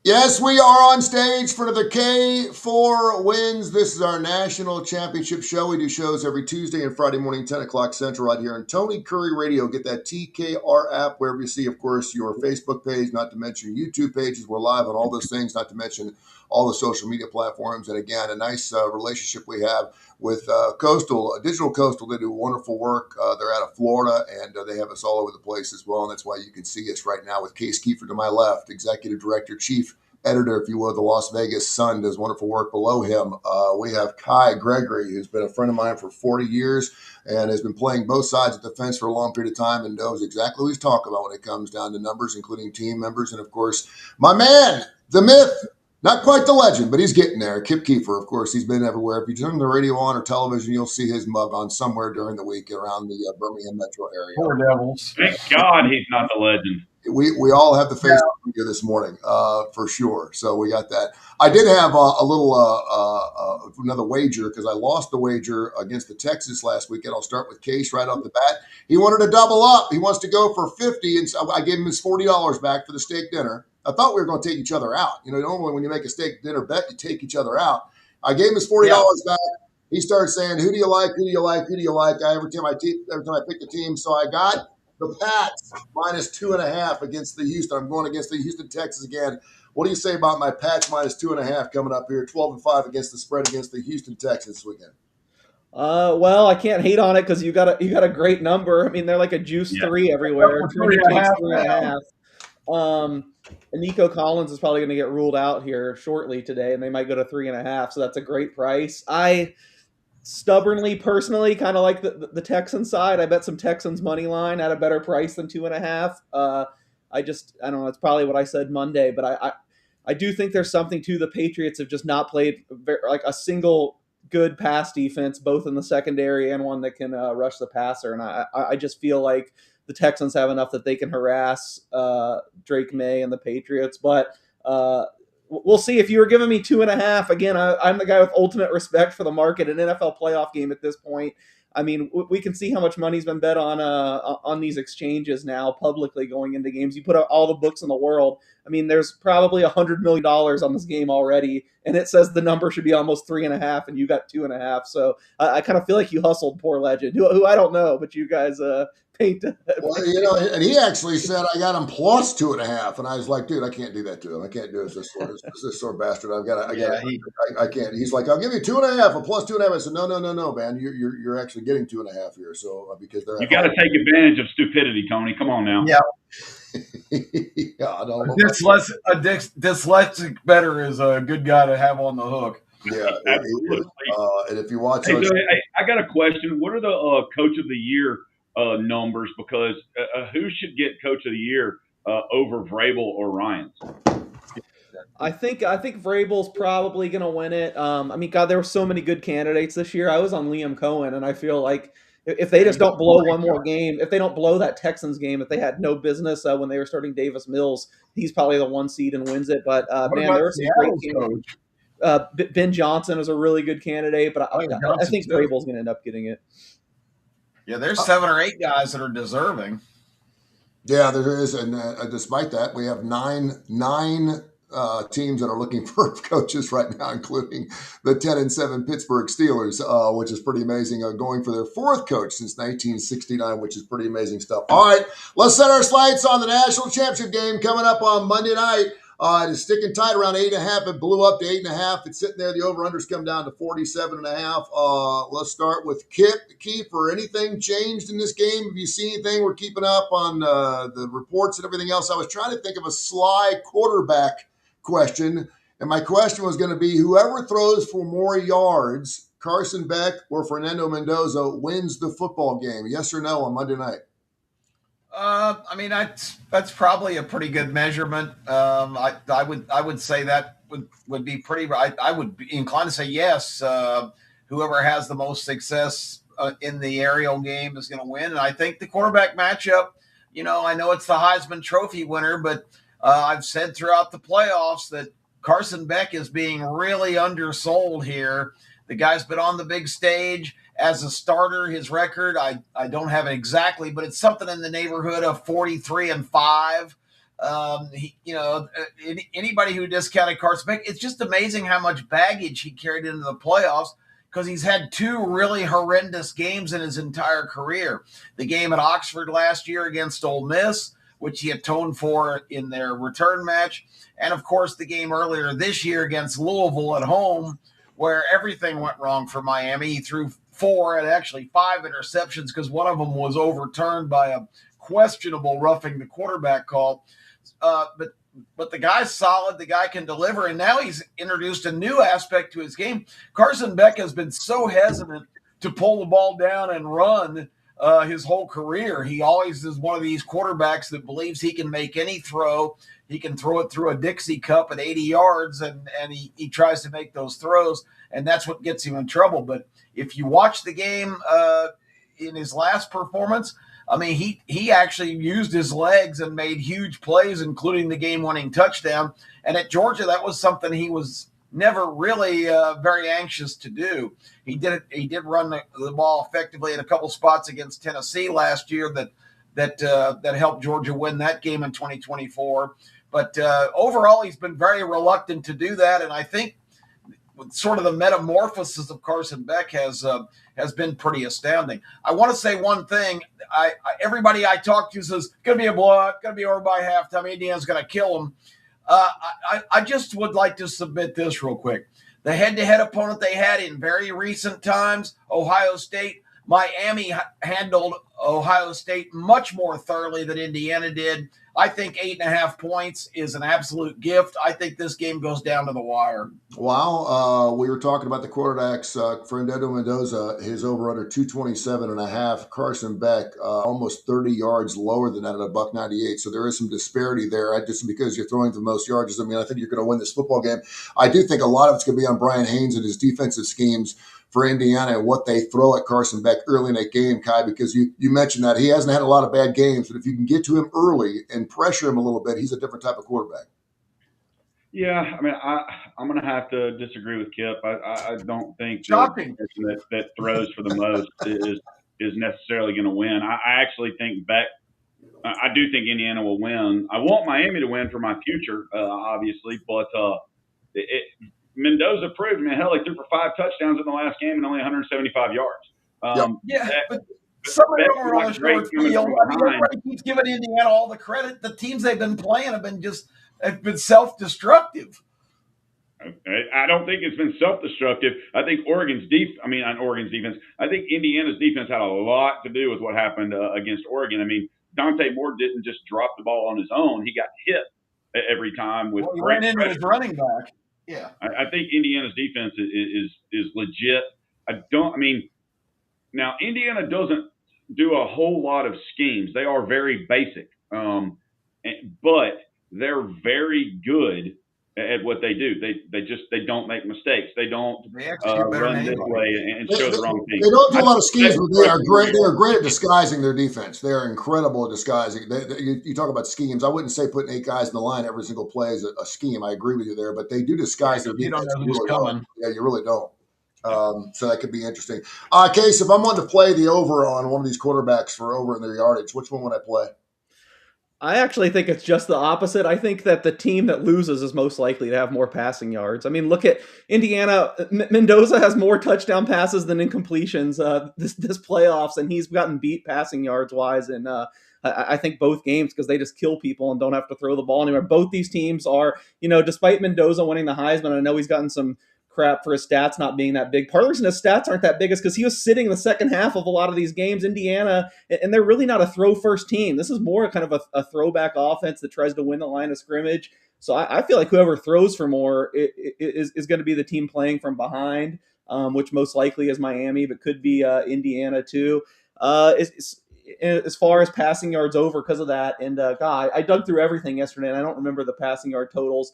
Yes, we are on stage for the K4Wins. This is our national championship show. We do shows every Tuesday and Friday morning, 10 o'clock Central, right here on Tony Kurre Radio. Get that TKR app wherever you see, of course, your Facebook page, not to mention YouTube pages. We're live on all those things, not to mention all the social media platforms. And again, a nice relationship we have with Digital Coastal. They do wonderful work. They're out of Florida, and they have us all over the place as well. And that's why you can see us right now with Case Kiefer to my left, Executive Director, Chief Editor, if you will, the Las Vegas Sun, does wonderful work below him. We have Kai Gregory, who's been a friend of mine for 40 years and has been playing both sides of the fence for a long period of time and knows exactly what he's talking about when it comes down to numbers, including team members. And, of course, my man, the myth, not quite the legend, but he's getting there. Kip Kiefer, of course, he's been everywhere. If you turn the radio on or television, you'll see his mug on somewhere during the week around the Birmingham metro area. Poor Devils. Thank God he's not the legend. We all have the Facebook video this morning, for sure. So we got that. I did have a little another wager because I lost the wager against the Texans last weekend. I'll start with Case right off the bat. He wanted to double up. He wants to go for 50, and so I gave him his $40 back for the steak dinner. I thought we were going to take each other out. You know, normally when you make a steak dinner bet, you take each other out. I gave him his $40 back. He started saying, "Who do you like? Who do you like? Who do you like?" Every time I pick the team, so I got the Pats minus 2.5 against the Houston. I'm going against the Houston Texans again. What do you say about my Pats minus 2.5 coming up here? 12-5 against the spread against the Houston Texans this weekend. Well, I can't hate on it because you got a great number. I mean, they're like a juice 3 everywhere. 3.5. And Nico Collins is probably going to get ruled out here shortly today, and they might go to 3.5. So that's a great price. I stubbornly, personally, kind of like the Texan side. I bet some Texans money line at a better price than 2.5. I don't know. It's probably what I said Monday, but I do think there's something to the Patriots have just not played like a single good pass defense, both in the secondary and one that can rush the passer. And I just feel like the Texans have enough that they can harass Drake May and the Patriots. But we'll see. If you were giving me 2.5, again, I'm the guy with ultimate respect for the market. An NFL playoff game at this point. I mean, we can see how much money's been bet on these exchanges now publicly going into games. You put out all the books in the world. I mean, there's probably $100 million on this game already, and it says the number should be almost 3.5, and you got 2.5. So I kind of feel like you hustled poor legend, who I don't know, but you guys paint. Well, you know, and he actually said I got him plus 2.5, and I was like, dude, I can't do that to him. I can't do it. This sort of bastard. I can't. He's like, I'll give you 2.5, a plus 2.5. I said, no, man, you're actually getting 2.5 here. So because they're you got to take advantage of stupidity, Tony. Come on now. Yeah. Yeah, I don't know. Dyslexic better is a good guy to have on the hook. Yeah, absolutely. And if you watch, I got a question. What are the Coach of the Year numbers? Because who should get Coach of the Year over Vrabel or Ryans? I think Vrabel's probably going to win it. I mean, God, there were so many good candidates this year. I was on Liam Cohen, and I feel like if they just don't blow one more game, if they don't blow that Texans game, if they had no business when they were starting Davis Mills, he's probably the 1 seed and wins it. But man, there were some great candidates. Ben Johnson is a really good candidate, but I think Vrabel's going to end up getting it. Yeah, there's 7 or 8 guys that are deserving. Yeah, there is, and despite that, we have nine teams that are looking for coaches right now, including the 10-7 Pittsburgh Steelers, which is pretty amazing. Going for their 4th coach since 1969, which is pretty amazing stuff. All right, let's set our sights on the national championship game coming up on Monday night. It is sticking tight around 8.5. It blew up to 8.5. It's sitting there. The over-under's come down to 47.5. Let's start with Kiefer. Anything changed in this game? Have you seen anything? We're keeping up on the reports and everything else. I was trying to think of a sly quarterback question, and my question was going to be whoever throws for more yards, Carson Beck or Fernando Mendoza, wins the football game. Yes or no on Monday night? I mean, that's probably a pretty good measurement. I would say that would be pretty. I would be inclined to say yes. Whoever has the most success in the aerial game is going to win. And I think the quarterback matchup. You know, I know it's the Heisman Trophy winner, but I've said throughout the playoffs that Carson Beck is being really undersold here. The guy's been on the big stage as a starter. His record, I don't have it exactly, but it's something in the neighborhood of 43-5. Anybody who discounted Carson Beck, it's just amazing how much baggage he carried into the playoffs because he's had two really horrendous games in his entire career. The game at Oxford last year against Ole Miss, which he atoned for in their return match, and of course the game earlier this year against Louisville at home, where everything went wrong for Miami. He threw 4 and actually 5 interceptions because one of them was overturned by a questionable roughing the quarterback call. But the guy's solid. The guy can deliver, and now he's introduced a new aspect to his game. Carson Beck has been so hesitant to pull the ball down and run his whole career. He always is one of these quarterbacks that believes he can make any throw. He can throw it through a Dixie cup at 80 yards, and he tries to make those throws, and that's what gets him in trouble. But if you watch the game in his last performance, I mean, he actually used his legs and made huge plays, including the game-winning touchdown. And at Georgia, that was something he was never really very anxious to do. He did run the ball effectively in a couple spots against Tennessee last year that helped Georgia win that game in 2024. But overall, he's been very reluctant to do that, and I think sort of the metamorphosis of Carson Beck has been pretty astounding. I want to say one thing. Everybody I talk to says going to be a blowout, going to be over by halftime. Indiana's going to kill them. I just would like to submit this real quick. The head-to-head opponent they had in very recent times, Ohio State, Miami handled Ohio State much more thoroughly than Indiana did. I think 8.5 points is an absolute gift. I think this game goes down to the wire. Wow. We were talking about the quarterbacks. Fernando Mendoza, his over-under 227.5. Carson Beck, almost 30 yards lower than that at $1.98. So there is some disparity there. Just because you're throwing the most yards doesn't mean I think you're going to win this football game. I do think a lot of it's going to be on Brian Haynes and his defensive schemes for Indiana and what they throw at Carson Beck early in that game, Kai, because you mentioned that he hasn't had a lot of bad games, but if you can get to him early and pressure him a little bit, he's a different type of quarterback. Yeah, I mean, I'm going to have to disagree with Kip. I don't think Shocking. the person that throws for the most is necessarily going to win. I actually think Beck. I do think Indiana will win. I want Miami to win for my future, obviously, but Mendoza proved, hell, he threw for 5 touchdowns in the last game and only 175 yards. But some of them are on a short field. I mean, everybody keeps giving Indiana all the credit. The teams they've been playing have been self-destructive. I don't think it's been self-destructive. I think Oregon's defense. I think Indiana's defense had a lot to do with what happened against Oregon. I mean, Dante Moore didn't just drop the ball on his own. He got hit every time with he ran into his running back. Yeah, I think Indiana's defense is legit. Now Indiana doesn't do a whole lot of schemes. They are very basic, but they're very good at what they do. They don't make mistakes. They don't run this way and show the wrong thing. They don't do a lot of schemes, but they are great. They are great at disguising their defense. They are incredible at disguising. You talk about schemes. I wouldn't say putting 8 guys in the line every single play is a scheme. I agree with you there, but they do disguise their defense. You don't know who's coming. Yeah, you really don't. So that could be interesting. Case, if I'm wanting to play the over on one of these quarterbacks for over in their yardage, which one would I play? I actually think it's just the opposite. I think that the team that loses is most likely to have more passing yards. I mean, look at Indiana. Mendoza has more touchdown passes than incompletions this playoffs, and he's gotten beat passing yards wise. And I think both games because they just kill people and don't have to throw the ball anywhere. Both these teams are, despite Mendoza winning the Heisman, I know he's gotten some crap for his stats not being that big. Part of the reason his stats aren't that big is because he was sitting the second half of a lot of these games. Indiana, and they're really not a throw first team. This is more kind of a throwback offense that tries to win the line of scrimmage. So I feel like whoever throws for more is going to be the team playing from behind, which most likely is Miami, but could be Indiana too. As far as passing yards over because of that, and I dug through everything yesterday, and I don't remember the passing yard totals.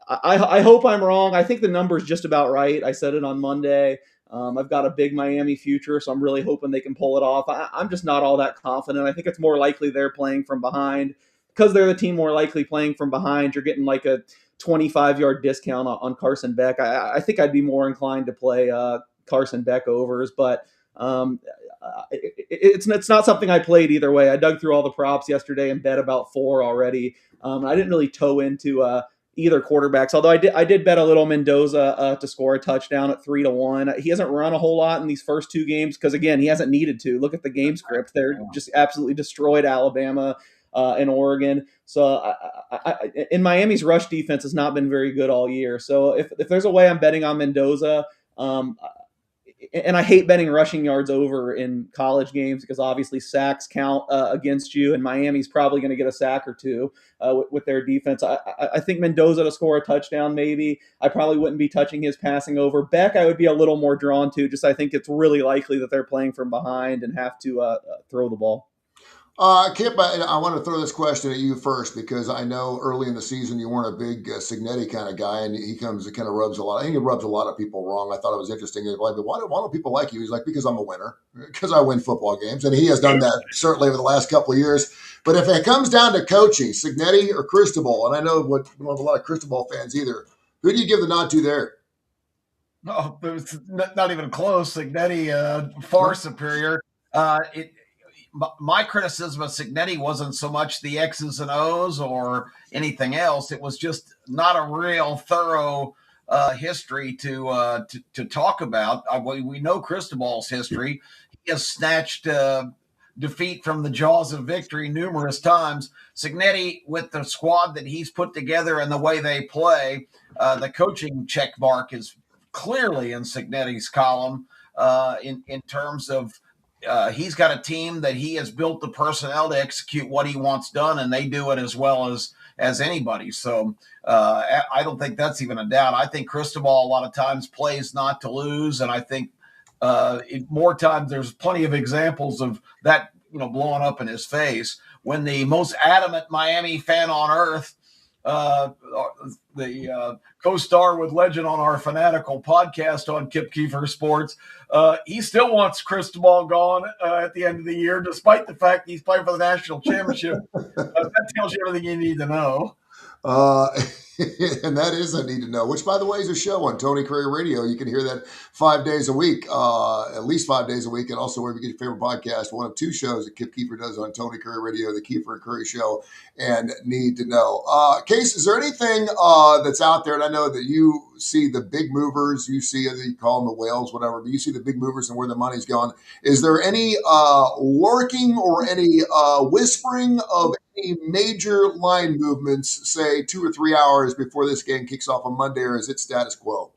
I hope I'm wrong. I think the number's just about right. I said it on Monday. I've got a big Miami future, so I'm really hoping they can pull it off. I'm just not all that confident. I think it's more likely they're playing from behind. Because they're the team more likely playing from behind, you're getting like a 25-yard discount on Carson Beck. I think I'd be more inclined to play Carson Beck overs, but it's not something I played either way. I dug through all the props yesterday and bet about 4 already. I didn't really toe into either quarterbacks, although I did bet a little Mendoza to score a touchdown at 3-1. He hasn't run a whole lot in these first 2 games because, again, he hasn't needed to. Look at the game script; they're just absolutely destroyed Alabama and Oregon. So in Miami's rush defense has not been very good all year. So if there's a way I'm betting on Mendoza, and I hate betting rushing yards over in college games because obviously sacks count against you, and Miami's probably going to get a sack or 2 with their defense. I think Mendoza to score a touchdown, maybe. I probably wouldn't be touching his passing over. Beck, I would be a little more drawn to. Just I think it's really likely that they're playing from behind and have to throw the ball. Kip, I want to throw this question at you first because I know early in the season you weren't a big Signetti kind of guy, and he kind of rubs a lot. I think he rubs a lot of people wrong. I thought it was interesting. Like, why don't people like you? He's like, because I'm a winner, because I win football games, and he has done that certainly over the last couple of years. But if it comes down to coaching, Signetti or Cristobal, and I know we don't have a lot of Cristobal fans either, who do you give the nod to there? No, it's not even close. Signetti far superior. My criticism of Signetti wasn't so much the X's and O's or anything else. It was just not a real thorough history to talk about. We know Cristobal's history. He has snatched defeat from the jaws of victory numerous times. Signetti, with the squad that he's put together and the way they play, the coaching check mark is clearly in Signetti's column in terms of he's got a team that he has built the personnel to execute what he wants done, and they do it as well as anybody. So I don't think that's even a doubt. I think Cristobal a lot of times plays not to lose, and I think more times there's plenty of examples of that, blowing up in his face when the most adamant Miami fan on earth, the co-star with Legend on our Fanatical podcast on Kip Keefer Sports, he still wants Cristobal gone at the end of the year, despite the fact he's playing for the national championship. That tells you everything you need to know. And that is I need to know, which, by the way, is a show on Tony Kurre Radio. You can hear that 5 days a week, at least 5 days a week, and also wherever you get your favorite podcast. One of 2 shows that Kip Keefer does on Tony Kurre Radio, the Keefer and Kurre Show, and Need to Know. Case, is there anything that's out there? And I know that you see the big movers, you call them the whales, whatever, but you see the big movers and where the money's gone. Is there any lurking or any whispering of any major line movements, say 2 or 3 hours before this game kicks off on Monday, or is it status quo?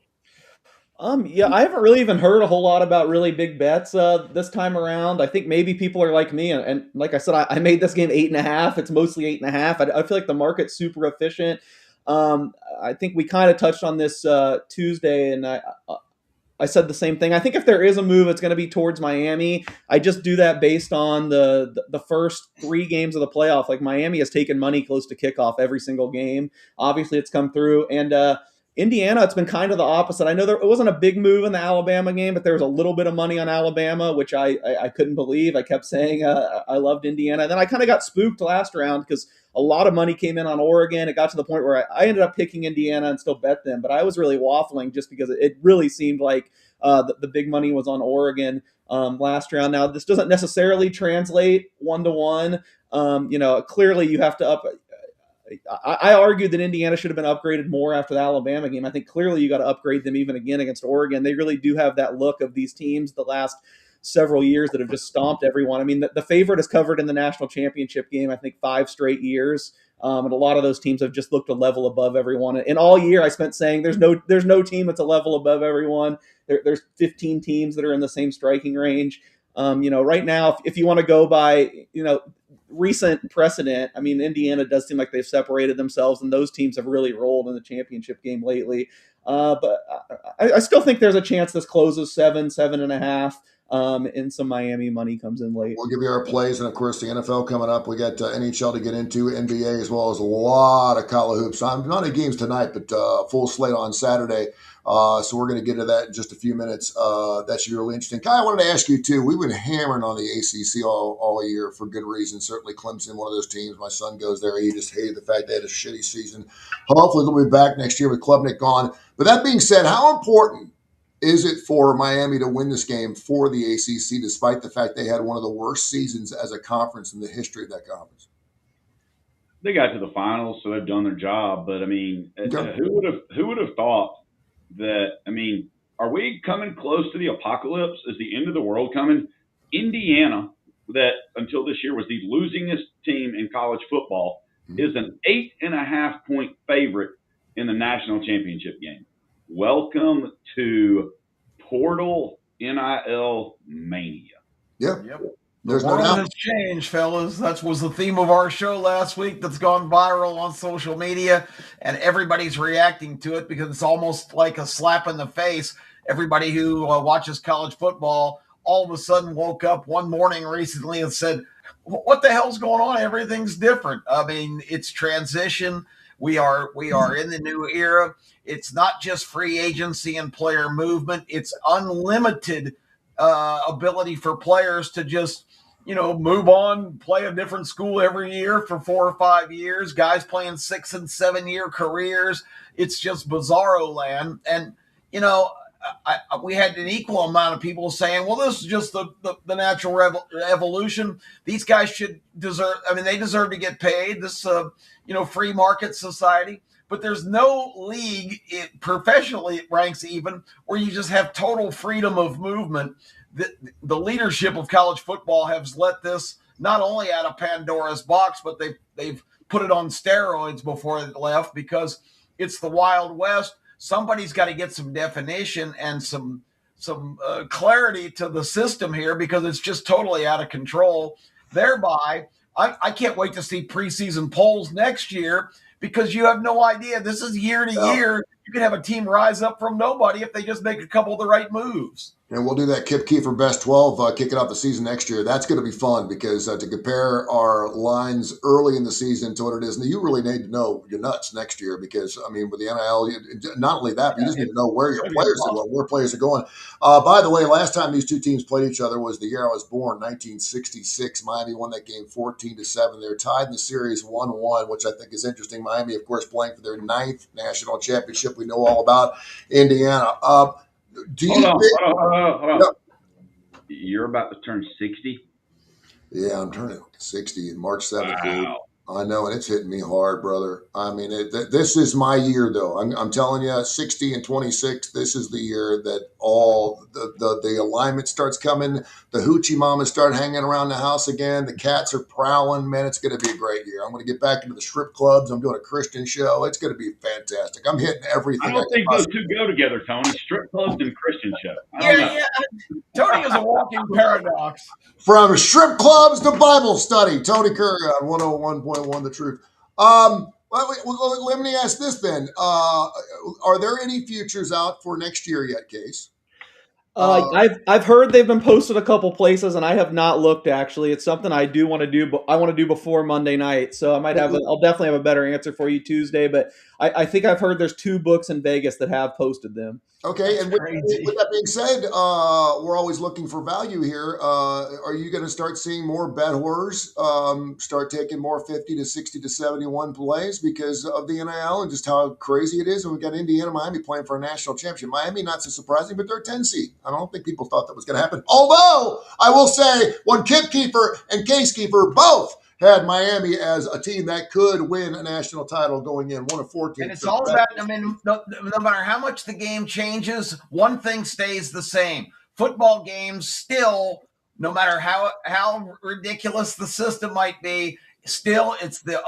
Yeah, I haven't really even heard a whole lot about really big bets this time around. I think maybe people are like me, and like I said, I made this game 8.5. It's mostly 8.5. I feel like the market's super efficient. I think we kind of touched on this Tuesday, and I said the same thing. I think if there is a move, it's going to be towards Miami. I just do that based on the first 3 games of the playoff. Like, Miami has taken money close to kickoff every single game. Obviously, it's come through. And Indiana, it's been kind of the opposite. I know it wasn't a big move in the Alabama game, but there was a little bit of money on Alabama, which I couldn't believe. I kept saying I loved Indiana. Then I kind of got spooked last round because a lot of money came in on Oregon. It got to the point where I ended up picking Indiana and still bet them, but I was really waffling just because it really seemed like the big money was on Oregon last round. Now, this doesn't necessarily translate 1-to-1. Clearly you have to up. I argued that Indiana should have been upgraded more after the Alabama game. I think clearly you got to upgrade them even again against Oregon. They really do have that look of these teams the last several years that have just stomped everyone. I mean, the favorite is covered in the national championship game, I think 5 straight years. And a lot of those teams have just looked a level above everyone. And all year I spent saying there's no team that's a level above everyone. There's 15 teams that are in the same striking range. Right now, if you want to go by, recent precedent, I mean, Indiana does seem like they've separated themselves, and those teams have really rolled in the championship game lately. But I still think there's a chance this closes 7.5. And some Miami money comes in late. We'll give you our plays, and of course the NFL coming up. We got NHL to get into, NBA, as well as a lot of college hoops. Not any games tonight, but full slate on Saturday. So we're going to get to that in just a few minutes. That should be really interesting. Kai, I wanted to ask you too. We've been hammering on the ACC all year for good reason. Certainly Clemson, one of those teams. My son goes there. He just hated the fact they had a shitty season. Hopefully they'll be back next year with Klubnik gone. But that being said, how important is it for Miami to win this game for the ACC, despite the fact they had one of the worst seasons as a conference in the history of that conference? They got to the finals, so they've done their job. But I mean, Okay. who would have thought that? I mean, are we coming close to the apocalypse? Is the end of the world coming? Indiana, that until this year was the losingest team in college football, is an 8.5-point favorite in the national championship game. Welcome to portal NIL mania. Yeah. Yep. There's The no world doubt. has changed, fellas. That was the theme of our show last week that's gone viral on social media, and everybody's reacting to it because it's almost like a slap in the face. Everybody who watches college football all of a sudden woke up one morning recently and said, what the hell's going on? Everything's different. I mean, it's transition. We are in the new era. It's not just free agency and player movement. It's unlimited ability for players to just move on, play a different school every year for 4 or 5 years, guys playing 6 and 7 year careers. It's just bizarro land. And, we had an equal amount of people saying, well, this is just the natural evolution. These guys should deserve, they deserve to get paid. This, free market society. But there's no league, professionally it ranks even, where you just have total freedom of movement. The leadership of college football has let this not only out of Pandora's box, but they've put it on steroids before it left because it's the Wild West. Somebody's got to get some definition and some clarity to the system here because it's just totally out of control. Thereby, I can't wait to see preseason polls next year because you have no idea. This is year to year. You can have a team rise up from nobody if they just make a couple of the right moves. And we'll do that K4 Best 12 kicking off the season next year. That's going to be fun because to compare our lines early in the season to what it is, and you really need to know your nuts next year because, with the NIL, not only that, but you just need to know where your players are going, where players are going. By the way, last time these two teams played each other was the year I was born, 1966. Miami won that game 14-7. They're tied in the series 1-1, which I think is interesting. Miami, of course, playing for their 9th national championship. We know all about Indiana. Do you Hold think? on. Yeah. You're about to turn 60? Yeah, I'm turning 60 in March 7th. Wow. I know, and it's hitting me hard, brother. This is my year, though. I'm telling you, 60 and 26, this is the year that all the alignment starts coming. The hoochie mamas start hanging around the house again. The cats are prowling. Man, it's going to be a great year. I'm going to get back into the strip clubs. I'm doing a Christian show. It's going to be fantastic. I'm hitting everything. I don't think those two go together, Tony. Strip clubs and Christian show. Yeah. Tony is a walking paradox. From strip clubs to Bible study, Tony Kurre on 101.1 The Truth. Let me ask this then. Are there any futures out for next year yet, Case? I've heard they've been posted a couple places, and I have not looked. Actually, it's something I do want to do, but I want to do before Monday night. So I'll definitely have a better answer for you Tuesday. But I think I've heard there's 2 books in Vegas that have posted them. Okay, and with that being said, we're always looking for value here. Are you going to start seeing more bet horrors start taking more 50 to 60 to 71 plays because of the NIL and just how crazy it is? And we've got Indiana, Miami playing for a national championship. Miami, not so surprising, but they're a 10 seed. I don't think people thought that was going to happen. Although, I will say, when Kip Keeper and Case Keeper both had Miami as a team that could win a national title going in 1 of 14. And it's all about, no matter how much the game changes, one thing stays the same. Football games still, no matter how ridiculous the system might be, still it's the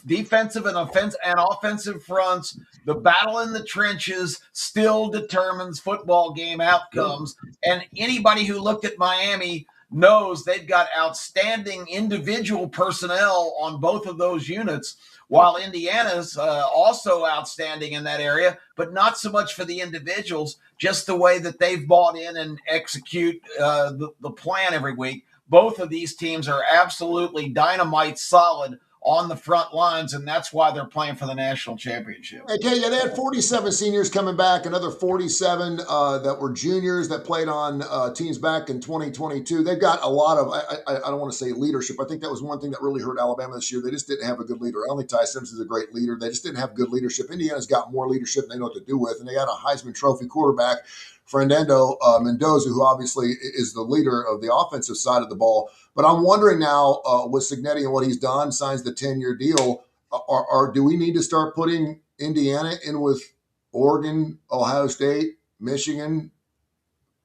defensive and offensive fronts. The battle in the trenches still determines football game outcomes. And anybody who looked at Miami knows they've got outstanding individual personnel on both of those units, while Indiana's also outstanding in that area, but not so much for the individuals, just the way that they've bought in and execute the plan every week. Both of these teams are absolutely dynamite solid on the front lines, and that's why they're playing for the national championship. Okay, yeah, they had 47 seniors coming back, another 47 that were juniors that played on teams back in 2022. They've got a lot of, I don't want to say leadership. I think that was one thing that really hurt Alabama this year. They just didn't have a good leader. I don't think Ty Simpson is a great leader. They just didn't have good leadership. Indiana's got more leadership than they know what to do with, and they got a Heisman Trophy quarterback Fernando Mendoza, who obviously is the leader of the offensive side of the ball. But I'm wondering now with Cignetti and what he's done, signs the 10-year deal, do we need to start putting Indiana in with Oregon, Ohio State, Michigan,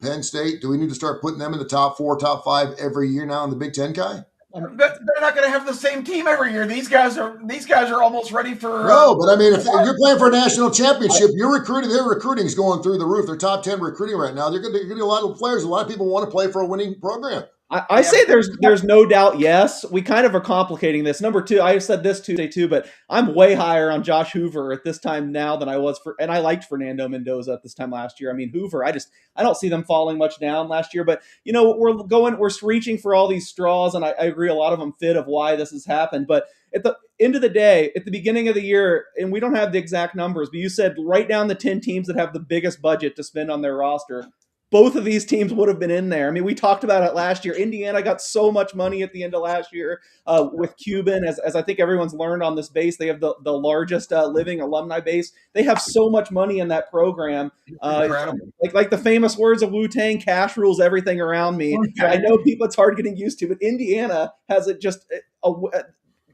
Penn State? Do we need to start putting them in the top 4, top 5 every year now in the Big Ten, Kai? But they're not going to have the same team every year. These guys are almost ready for. No, but I mean, if you're playing for a national championship, their recruiting is going through the roof. They're top 10 recruiting right now. They're going to get a lot of players. A lot of people want to play for a winning program. I say there's no doubt, yes. We kind of are complicating this. Number two, I said this Tuesday too, but I'm way higher on Josh Hoover at this time now than I was and I liked Fernando Mendoza at this time last year. I mean, Hoover, I don't see them falling much down last year, but we're reaching for all these straws, and I agree a lot of them fit of why this has happened. But at the end of the day, at the beginning of the year, and we don't have the exact numbers, but you said write down the 10 teams that have the biggest budget to spend on their roster. Both of these teams would have been in there. I mean, we talked about it last year. Indiana got so much money at the end of last year with Cuban. As I think everyone's learned on this base, they have the largest living alumni base. They have so much money in that program. Like the famous words of Wu-Tang, cash rules everything around me. I know it's hard getting used to, but Indiana has it just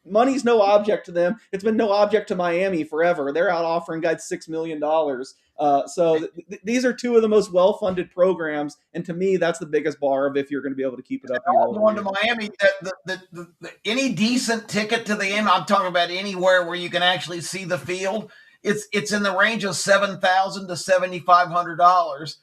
money's no object to them. It's been no object to Miami forever. They're out offering guys $6 million. These are two of the most well-funded programs, and to me, that's the biggest bar of if you're going to be able to keep it up. Going to Miami, any decent ticket to the game, I'm talking about anywhere where you can actually see the field, it's in the range of $7,000 to $7,500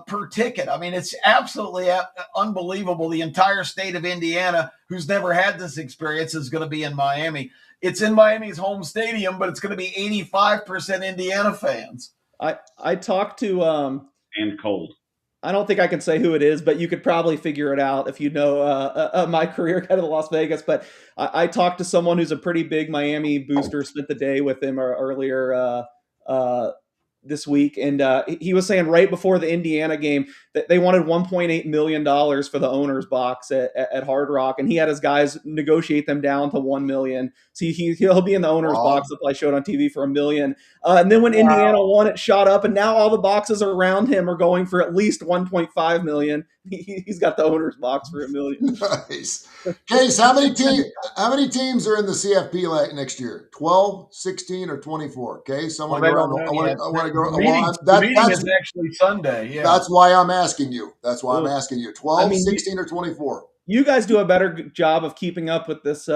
per ticket. I mean, it's absolutely unbelievable. The entire state of Indiana, who's never had this experience, is going to be in Miami. It's in Miami's home stadium, but it's going to be 85% Indiana fans. I talked to and cold. I don't think I can say who it is, but you could probably figure it out if you know my career kind of Las Vegas. But I talked to someone who's a pretty big Miami booster, spent the day with him earlier this week, and he was saying right before the Indiana game that they wanted $1.8 million for the owner's box at Hard Rock, and he had his guys negotiate them down to $1 million. So he'll be in the owner's box that I showed on TV for $1 million. And then when Indiana won, it shot up, and now all the boxes around him are going for at least $1.5 million. He's got the owner's box for $1 million. Nice. Case, how many teams are in the CFP next year? 12, 16, or 24? Case, I want to go. The meeting is actually Sunday. Yeah. That's why I'm asking you. 12, 16, or 24? You guys do a better job of keeping up with this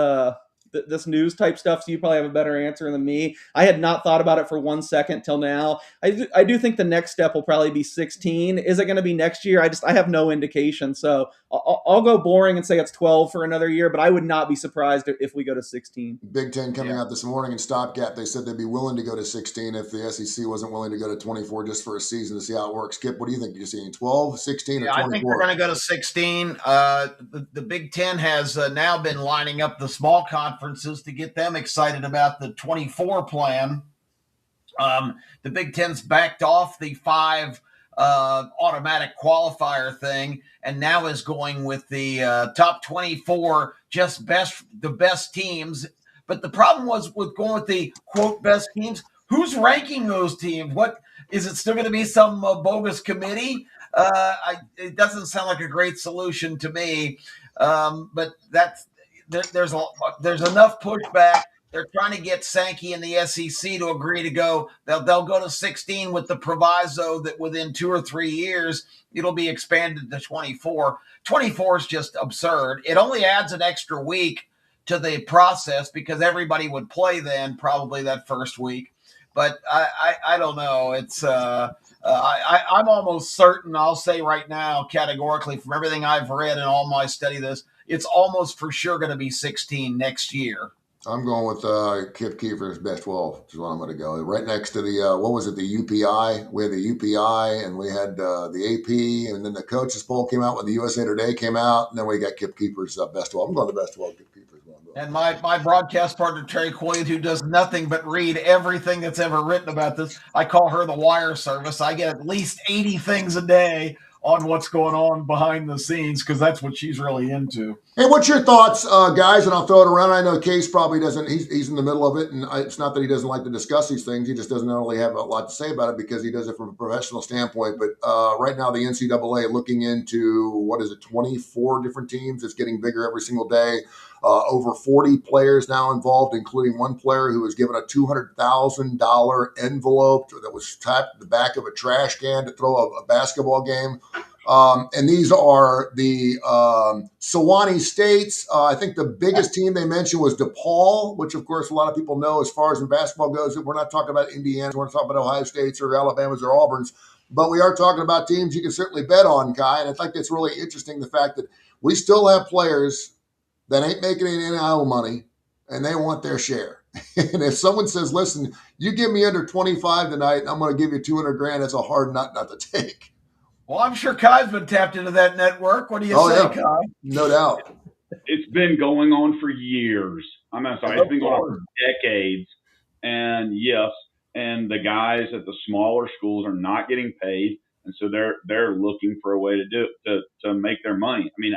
this news type stuff, so you probably have a better answer than me. I had not thought about it for 1 second till now. I do think the next step will probably be 16. Is it going to be next year? I have no indication. So I'll go boring and say it's 12 for another year, but I would not be surprised if we go to 16. Big Ten coming out this morning in Stopgap. They said they'd be willing to go to 16 if the SEC wasn't willing to go to 24 just for a season to see how it works. Kip, what do you think you're seeing? 12, 16, or 24? I think we're going to go to 16. The Big Ten has now been lining up the small conferences to get them excited about the 24 plan. The Big Ten's backed off the 5 automatic qualifier thing and now is going with the top 24, the best teams. But the problem was with going with the quote best teams. Who's ranking those teams? What is it still going to be some bogus committee? It doesn't sound like a great solution to me. But there's enough pushback. They're trying to get Sankey and the SEC to agree to go. They'll go to 16 with the proviso that within 2 or 3 years, it'll be expanded to 24. 24 is just absurd. It only adds an extra week to the process because everybody would play then probably that first week. But I don't know. It's I'm almost certain, I'll say right now, categorically, from everything I've read and all my study of this, it's almost for sure going to be 16 next year. I'm going with Kip Keefer's best 12 is what I'm going to go. Right next to the, what was it, the UPI? We had the UPI and we had the AP, and then the coaches poll came out when the USA Today came out, and then we got Kip Keefer's best 12. I'm going to the best 12, Kip Keefer's. And my broadcast partner, Terry Quillian, who does nothing but read everything that's ever written about this, I call her the wire service. I get at least 80 things a day on what's going on behind the scenes, because that's what she's really into. Hey, what's your thoughts, guys? And I'll throw it around. I know Case probably doesn't. He's in the middle of it, and it's not that he doesn't like to discuss these things. He just doesn't really have a lot to say about it because he does it from a professional standpoint. But right now, the NCAA looking into, what is it, 24 different teams. It's getting bigger every single day. Over 40 players now involved, including one player who was given a $200,000 envelope that was tapped at the back of a trash can to throw a basketball game. And these are the Sewanee states. I think the biggest team they mentioned was DePaul, which, of course, a lot of people know as far as in basketball goes. We're not talking about Indiana. We're not talking about Ohio States or Alabamas or Auburns. But we are talking about teams you can certainly bet on, Kai. And I think it's really interesting, the fact that we still have players that ain't making any NIL money, and they want their share. And if someone says, listen, you give me under 25 tonight, and I'm going to give you 200 grand, that's a hard nut not to take. Well, I'm sure Kai's been tapped into that network. What do you say, yeah. Kai? No doubt. It's been going on for years. I'm sorry, it's been going on for decades. And yes, and the guys at the smaller schools are not getting paid, and so they're looking for a way to make their money. I mean,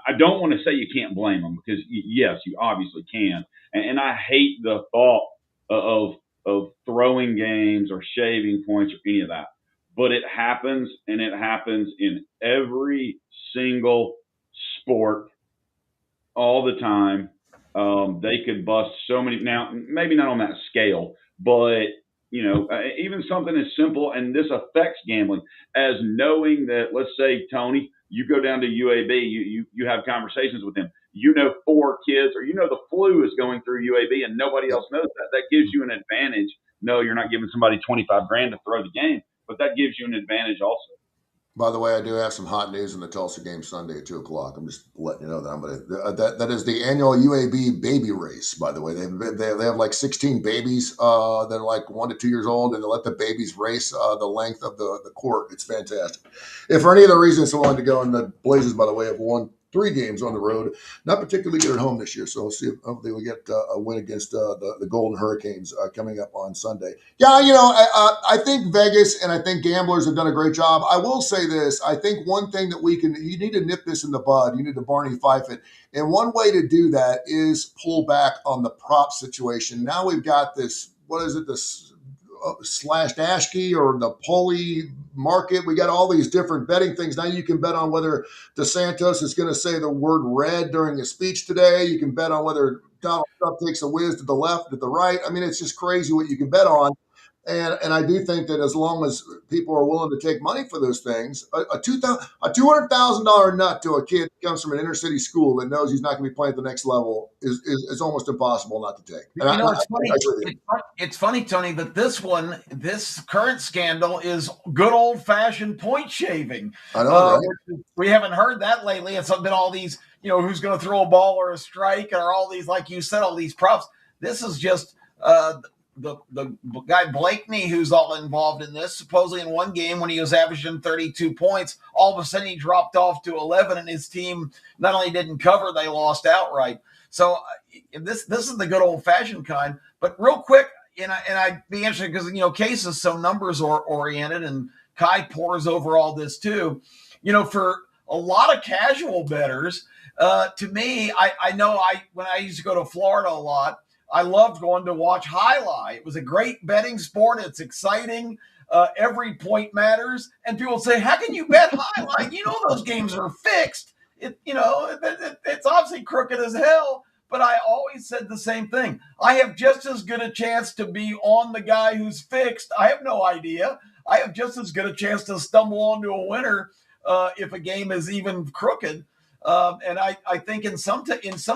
I don't want to say you can't blame them, because yes, you obviously can. And I hate the thought of throwing games or shaving points or any of that. But it happens, and it happens in every single sport all the time. They could bust so many. Now, maybe not on that scale, but even something as simple, and this affects gambling, as knowing that, let's say, Tony, you go down to UAB, you have conversations with them. 4 kids, or the flu is going through UAB, and nobody else knows that. That gives you an advantage. No, you're not giving somebody 25 grand to throw the game, but that gives you an advantage also. By the way, I do have some hot news in the Tulsa game Sunday at 2:00. I'm just letting you know that that is the annual UAB baby race. By the way, they have like 16 babies that are like 1 to 2 years old, and they let the babies race the length of the court. It's fantastic. If for any other reason someone wanted to go, and the Blazers, by the way, have won 3 games on the road, not particularly good at home this year. So we'll see if hopefully we get a win against the Golden Hurricanes coming up on Sunday. Yeah, I think Vegas and I think gamblers have done a great job. I will say this. I think one thing that you need to nip this in the bud. You need to Barney Fife it. And one way to do that is pull back on the prop situation. Now we've got this, what is it, this Slash Ashkey or the Pulley market. We got all these different betting things. Now you can bet on whether DeSantis is going to say the word red during a speech today. You can bet on whether Donald Trump takes a whiz to the left, to the right. I mean, it's just crazy what you can bet on. And I do think that as long as people are willing to take money for those things, a $200,000 nut to a kid that comes from an inner city school that knows he's not going to be playing at the next level is almost impossible not to take. And it's funny, Tony, that this current scandal is good old fashioned point shaving. I know, right? We haven't heard that lately. It's been all these, who's going to throw a ball or a strike, or all these, like you said, all these props. This is just the guy Blakeney, who's all involved in this. Supposedly in one game when he was averaging 32 points, all of a sudden he dropped off to 11, and his team not only didn't cover, they lost outright. So this is the good old fashioned kind. But real quick, and I'd be interested, because Case is so numbers oriented, and Kai pours over all this too. For a lot of casual bettors, to me, I know when I used to go to Florida a lot, I loved going to watch Highlight. It was a great betting sport. It's exciting. Every point matters. And people say, how can you bet Highlight? Those games are fixed. It's obviously crooked as hell. But I always said the same thing. I have just as good a chance to be on the guy who's fixed. I have no idea. I have just as good a chance to stumble onto a winner if a game is even crooked. And I think in some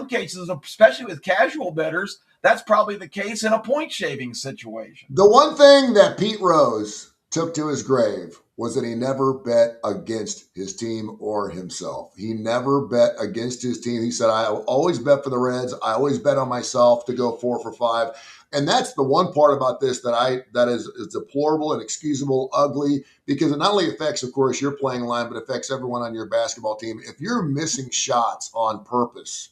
cases, especially with casual bettors, that's probably the case in a point shaving situation. The one thing that Pete Rose took to his grave was that he never bet against his team or himself. He never bet against his team. He said, I always bet for the Reds. I always bet on myself to go 4 for 5. And that's the one part about this that is deplorable and excusable, ugly, because it not only affects, of course, your playing line, but affects everyone on your basketball team. If you're missing shots on purpose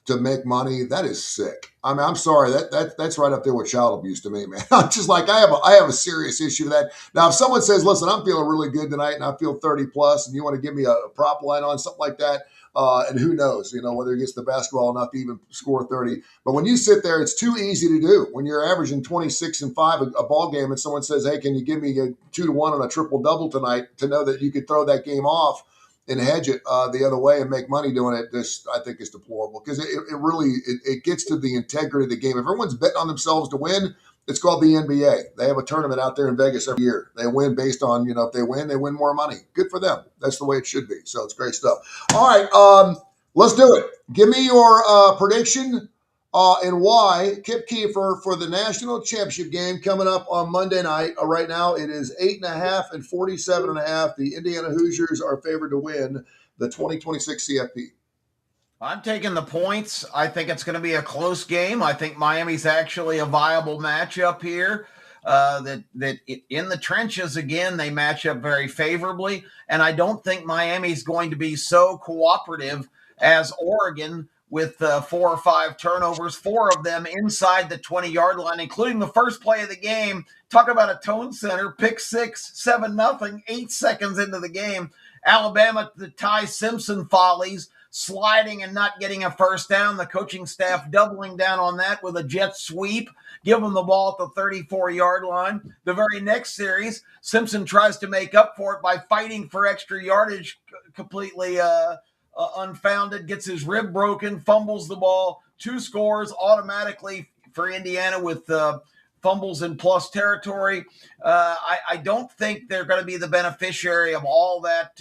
to make money, that is sick. I mean, I'm sorry, that's right up there with child abuse to me, man. I'm just like, I have a serious issue with that. Now, if someone says, listen, I'm feeling really good tonight and I feel 30 plus, and you want to give me a prop line on something like that, and who knows, whether he gets the basketball enough to even score 30. But when you sit there, it's too easy to do. When you're averaging 26 and 5 a ball game, and someone says, hey, can you give me a 2-1 on a triple double tonight, to know that you could throw that game off and hedge it the other way and make money doing it, this, I think, is deplorable, because it really gets to the integrity of the game. If everyone's betting on themselves to win, it's called the NBA. They have a tournament out there in Vegas every year. They win based on, if they win more money. Good for them. That's the way it should be. So it's great stuff. All right, let's do it. Give me your prediction and why. Kip Kiefer for the national championship game coming up on Monday night. Right now it is 8.5 and 47.5. The Indiana Hoosiers are favored to win the 2026 CFP. I'm taking the points. I think it's going to be a close game. I think Miami's actually a viable matchup here. That in the trenches, again, they match up very favorably. And I don't think Miami's going to be so cooperative as Oregon, with 4 or 5 turnovers, 4 of them inside the 20-yard line, including the first play of the game. Talk about a tone center, pick 6, 7-0, 8 seconds into the game. Alabama, the Ty Simpson follies, sliding and not getting a first down. The coaching staff doubling down on that with a jet sweep, give them the ball at the 34-yard line. The very next series, Simpson tries to make up for it by fighting for extra yardage, completely unfounded, gets his rib broken, fumbles the ball, 2 scores automatically for Indiana with fumbles in plus territory. I don't think they're going to be the beneficiary of all that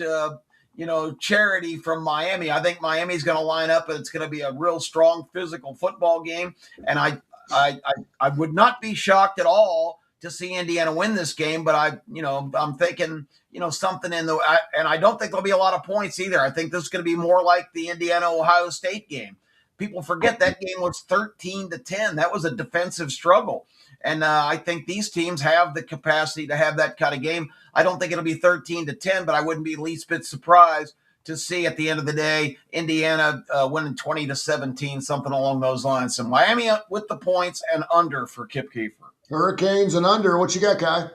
charity from Miami. I think Miami's going to line up and it's going to be a real strong physical football game. And I would not be shocked at all to see Indiana win this game, but I'm thinking, something and I don't think there'll be a lot of points either. I think this is going to be more like the Indiana-Ohio State game. People forget that game was 13-10. That was a defensive struggle. And I think these teams have the capacity to have that kind of game. I don't think it'll be 13-10, but I wouldn't be least bit surprised to see at the end of the day Indiana winning 20-17, something along those lines. So Miami with the points and under for Kip Kiefer. Hurricanes and under. What you got, Kai?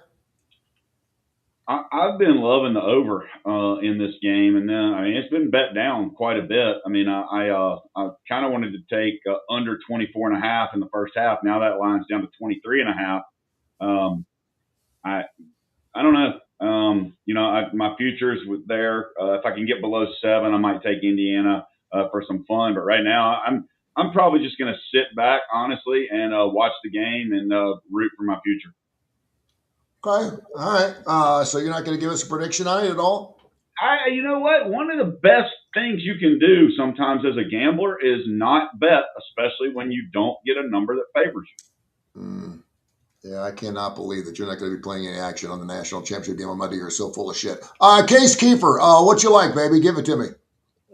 I've been loving the over in this game, and then it's been bet down quite a bit. I mean, I kind of wanted to take under 24.5 in the first half. Now that line's down to 23.5. I don't know. My futures with there. If I can get below 7, I might take Indiana for some fun. But right now, I'm probably just going to sit back, honestly, and watch the game and root for my future. Okay. All right. So you're not going to give us a prediction on it at all? You know what? One of the best things you can do sometimes as a gambler is not bet, especially when you don't get a number that favors you. Yeah, I cannot believe that you're not going to be playing any action on the national championship game on Monday. You're so full of shit. Case Kiefer, what you like, baby? Give it to me.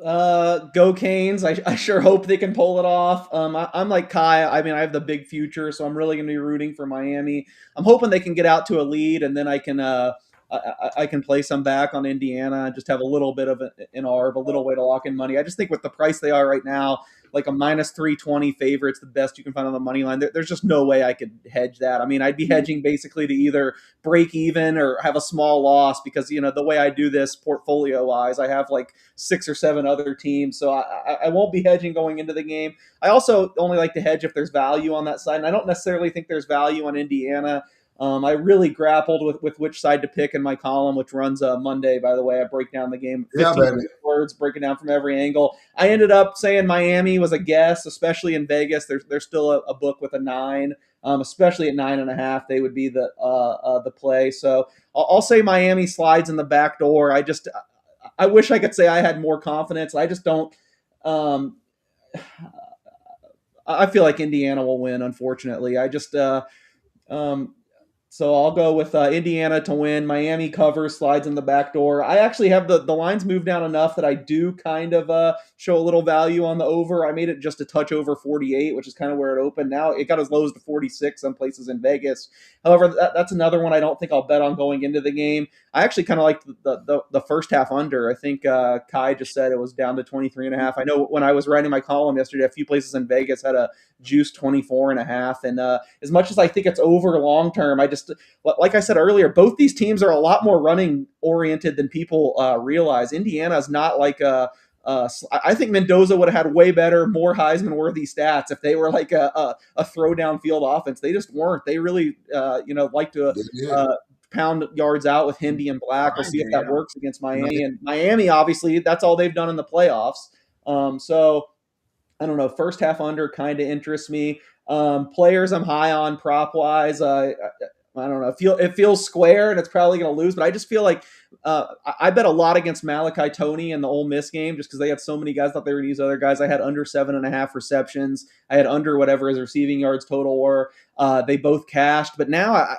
Go Canes. I sure hope they can pull it off. I'm like Kai. I mean, I have the big future, so I'm really going to be rooting for Miami. I'm hoping they can get out to a lead, and then I can play some back on Indiana and just have a little bit of an ARB, a little way to lock in money. I just think with the price they are right now, like a minus 320 favorite's the best you can find on the money line. There's just no way I could hedge that. I mean, I'd be hedging basically to either break even or have a small loss because, the way I do this portfolio wise, I have like 6 or 7 other teams. So I won't be hedging going into the game. I also only like to hedge if there's value on that side. And I don't necessarily think there's value on Indiana. I really grappled with which side to pick in my column, which runs Monday, by the way. I break down the game, 15 words, breaking down from every angle. I ended up saying Miami was a guess, especially in Vegas. There's still a book with a 9, especially at 9.5. They would be the play. So I'll say Miami slides in the back door. I wish I could say I had more confidence. I just don't. I feel like Indiana will win, unfortunately. So I'll go with Indiana to win. Miami covers, slides in the back door. I actually have the lines moved down enough that I do kind of show a little value on the over. I made it just a touch over 48, which is kind of where it opened. Now it got as low as to 46 some places in Vegas. However, that's another one I don't think I'll bet on going into the game. I actually kind of like the first half under. I think Kai just said it was down to 23.5. I know when I was writing my column yesterday, a few places in Vegas had a juice 24.5. And as much as I think it's over long term, I just, like I said earlier, both these teams are a lot more running oriented than people realize. Indiana is not like I think Mendoza would have had way better, more Heisman worthy stats if they were like a throw down field offense. They just weren't. They really, like to pound yards out with Hindi and Black. We'll see if that works against Miami. And Miami, obviously, that's all they've done in the playoffs. So I don't know. First half under kind of interests me. Players I'm high on prop wise. I don't know. It feels square and it's probably going to lose, but I just feel like I bet a lot against Malachi Toney in the Ole Miss game just because they had so many guys. Thought they were going to use other guys. I had under 7.5 receptions. I had under whatever his receiving yards total were. They both cashed, but now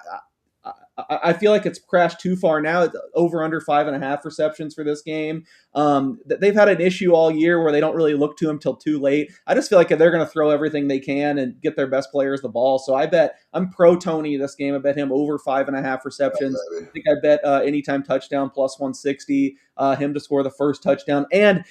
I feel like it's crashed too far now. It's over under 5.5 receptions for this game. They've had an issue all year where they don't really look to him till too late. I just feel like they're going to throw everything they can and get their best players the ball. So I bet I'm pro Toney this game. I bet him over 5.5 receptions. I think I bet anytime touchdown plus 160. Him to score the first touchdown. And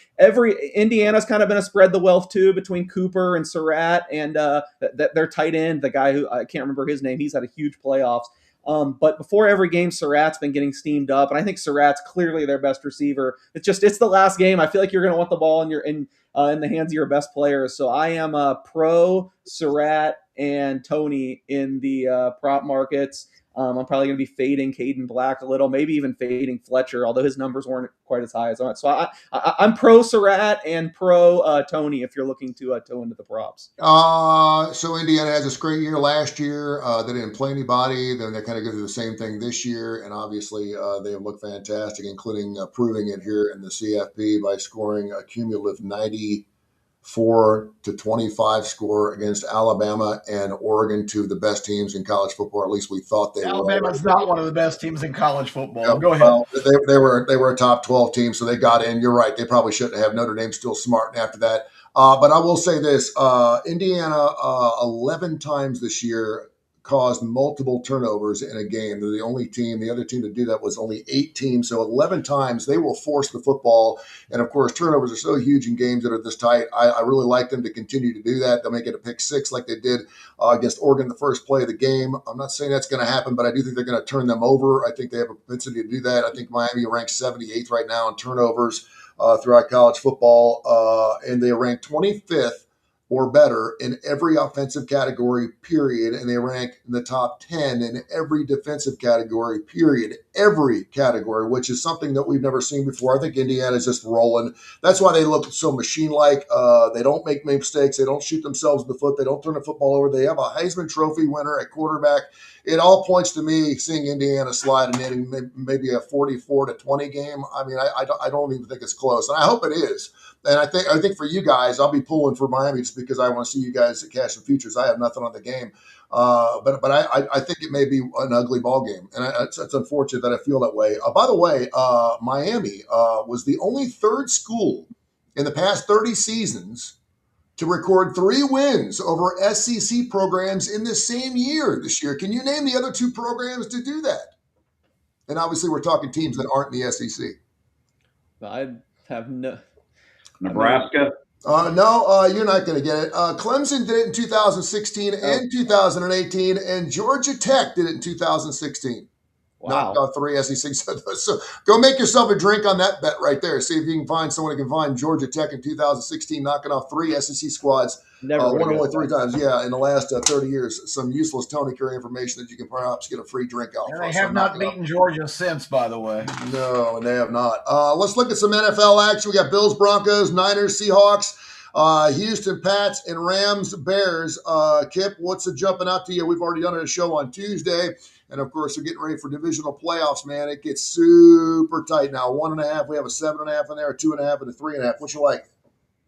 Indiana's kind of been a spread the wealth too between Cooper and Surratt and their tight end, the guy who I can't remember his name. He's had a huge playoffs. But before every game, Surratt's been getting steamed up, and I think Surratt's clearly their best receiver. It's the last game. I feel like you're going to want the ball in the hands of your best players. So I am pro Surratt and Toney in the prop markets. I'm probably going to be fading Caden Black a little, maybe even fading Fletcher, although his numbers weren't quite as high as that. So I'm pro Surratt and pro Toney if you're looking to toe into the props. So Indiana has this great year last year. They didn't play anybody. Then they kind of go through the same thing this year. And obviously they have looked fantastic, including proving it here in the CFP by scoring a cumulative 94-25 score against Alabama and Oregon, two of the best teams in college football. At least we thought they were. Alabama's not one of the best teams in college football. Yep. Go ahead. Well, they were a top 12 team, so they got in. You're right. They probably shouldn't have. Notre Dame's still smart after that. But I will say this, Indiana 11 times this year caused multiple turnovers in a game. They're the only team. The other team to do that was only 8 teams. So 11 times they will force the football. And, of course, turnovers are so huge in games that are this tight. I really like them to continue to do that. They'll make it a pick 6 like they did against Oregon the first play of the game. I'm not saying that's going to happen, but I do think they're going to turn them over. I think they have a propensity to do that. I think Miami ranks 78th right now in turnovers throughout college football, and they rank 25th or better in every offensive category, period. And they rank in the top 10 in every defensive category, period. Every category, which is something that we've never seen before. I think Indiana's just rolling. That's why they look so machine-like. They don't make mistakes. They don't shoot themselves in the foot. They don't turn the football over. They have a Heisman Trophy winner at quarterback. It all points to me seeing Indiana slide and hitting maybe a 44-20 game. I mean, I don't even think it's close, and I hope it is. And I think for you guys, I'll be pulling for Miami just because I want to see you guys cash some futures. I have nothing on the game, but I think it may be an ugly ball game, and it's unfortunate that I feel that way. By the way, Miami was the only third school in the past 30 seasons to record 3 wins over SEC programs in the same year this year. Can you name the other 2 programs to do that? And obviously, we're talking teams that aren't in the SEC. I have no. Nebraska? No, you're not going to get it. Clemson did it in 2016 and 2018, and Georgia Tech did it in 2016. Wow. Knocked out 3 SEC. So go make yourself a drink on that bet right there. See if you can find someone who can find Georgia Tech in 2016 knocking off 3 SEC squads. One only 3 times. Yeah, in the last 30 years. Some useless Tony Curry information that you can perhaps get a free drink out. And they have not beaten Georgia since, by the way. No, they have not. Let's look at some NFL action. We got Bills, Broncos, Niners, Seahawks, Houston, Pats, and Rams, Bears. Kip, what's jumping out to you? We've already done a show on Tuesday. And, of course, we're getting ready for divisional playoffs, man. It gets super tight now. 1.5. We have a 7.5 in there, a 2.5, and a 3.5. What you like?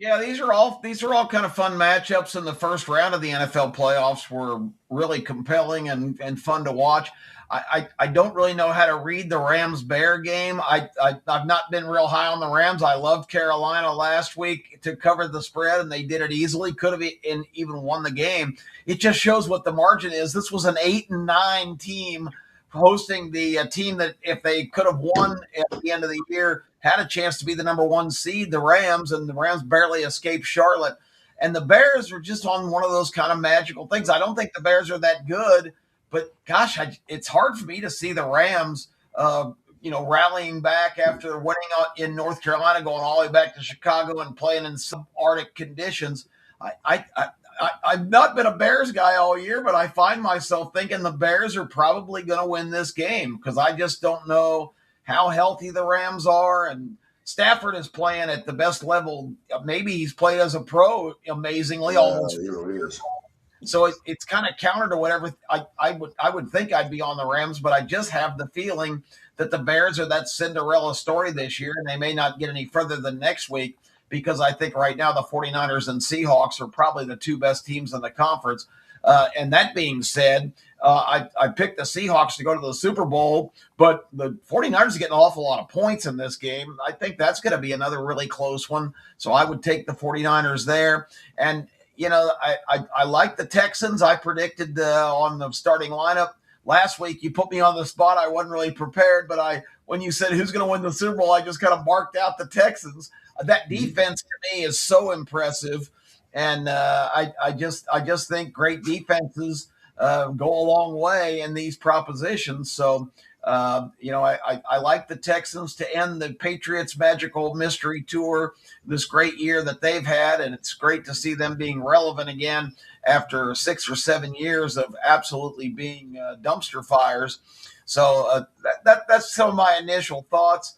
Yeah, these are all kind of fun matchups, in the first round of the NFL playoffs were really compelling and fun to watch. I don't really know how to read the Rams Bear game. I've not been real high on the Rams. I loved Carolina last week to cover the spread, and they did it easily. Could have even won the game. It just shows what the margin is. This was an 8-9 team hosting the team that, if they could have won at the end of the year, had a chance to be the number one seed, the Rams, and the Rams barely escaped Charlotte. And the Bears are just on one of those kind of magical things. I don't think the Bears are that good, but gosh, it's hard for me to see the Rams, rallying back after winning in North Carolina, going all the way back to Chicago and playing in subarctic conditions. I've not been a Bears guy all year, but I find myself thinking the Bears are probably going to win this game because I just don't know how healthy the Rams are. And Stafford is playing at the best level. Maybe he's played as a pro amazingly, almost. He really is. So it's kind of counter to whatever I would think I'd be on the Rams, but I just have the feeling that the Bears are that Cinderella story this year, and they may not get any further than next week, because I think right now the 49ers and Seahawks are probably the two best teams in the conference. And that being said, I picked the Seahawks to go to the Super Bowl, but the 49ers are getting an awful lot of points in this game. I think that's going to be another really close one. So I would take the 49ers there. And, I like the Texans. I predicted on the starting lineup last week. You put me on the spot. I wasn't really prepared, but when you said who's going to win the Super Bowl, I just kind of marked out the Texans. That defense to me is so impressive. And I just think great defenses go a long way in these propositions. So, I like the Texans to end the Patriots' magical mystery tour, this great year that they've had. And it's great to see them being relevant again after 6 or 7 years of absolutely being dumpster fires. So that's some of my initial thoughts.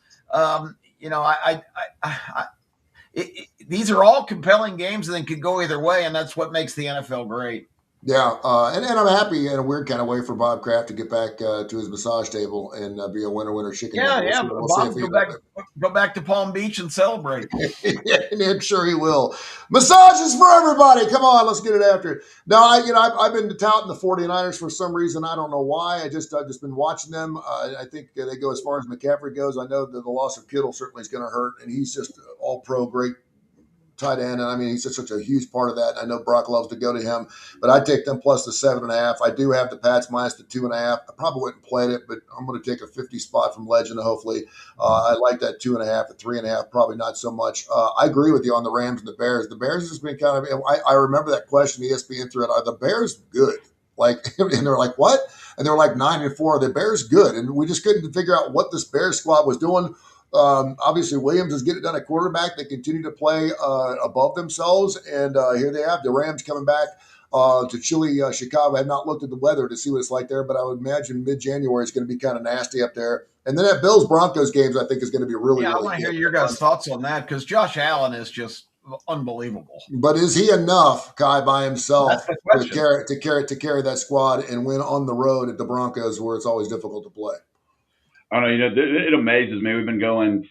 These are all compelling games and they could go either way, and that's what makes the NFL great. Yeah, and I'm happy in a weird kind of way for Bob Kraft to get back to his massage table and be a winner chicken. Yeah. Bob, go back to Palm Beach and celebrate. Yeah, I'm sure he will. Massages for everybody. Come on, let's get it after it. No, I've been touting the 49ers for some reason. I don't know why. I've just been watching them. I think they go as far as McCaffrey goes. I know that the loss of Kittle certainly is going to hurt, and he's just all pro, great tight end. And I mean, he's just such a huge part of that. I know Brock loves to go to him, but I take them plus the 7.5. I do have the Pats minus the 2.5. I probably wouldn't play it, but I'm going to take a 50 spot from Legend. Hopefully, I like that 2.5, the 3.5. Probably not so much. I agree with you on the Rams and the Bears. The Bears has been kind of. I remember that question ESPN threw out: are the Bears good? And they're like, what? And they're like 9-4. Are the Bears good? And we just couldn't figure out what this Bears squad was doing. Obviously, Williams is getting it done at quarterback. They continue to play above themselves, and here they have the Rams coming back to chilly Chicago. I have not looked at the weather to see what it's like there, but I would imagine mid-January is going to be kind of nasty up there. And then that Bills-Broncos games, I think, is going to be really, I want to hear your guys' thoughts on that because Josh Allen is just unbelievable. But is he enough, Kai, by himself to carry that squad and win on the road at the Broncos, where it's always difficult to play? I don't know. It amazes me. We've been going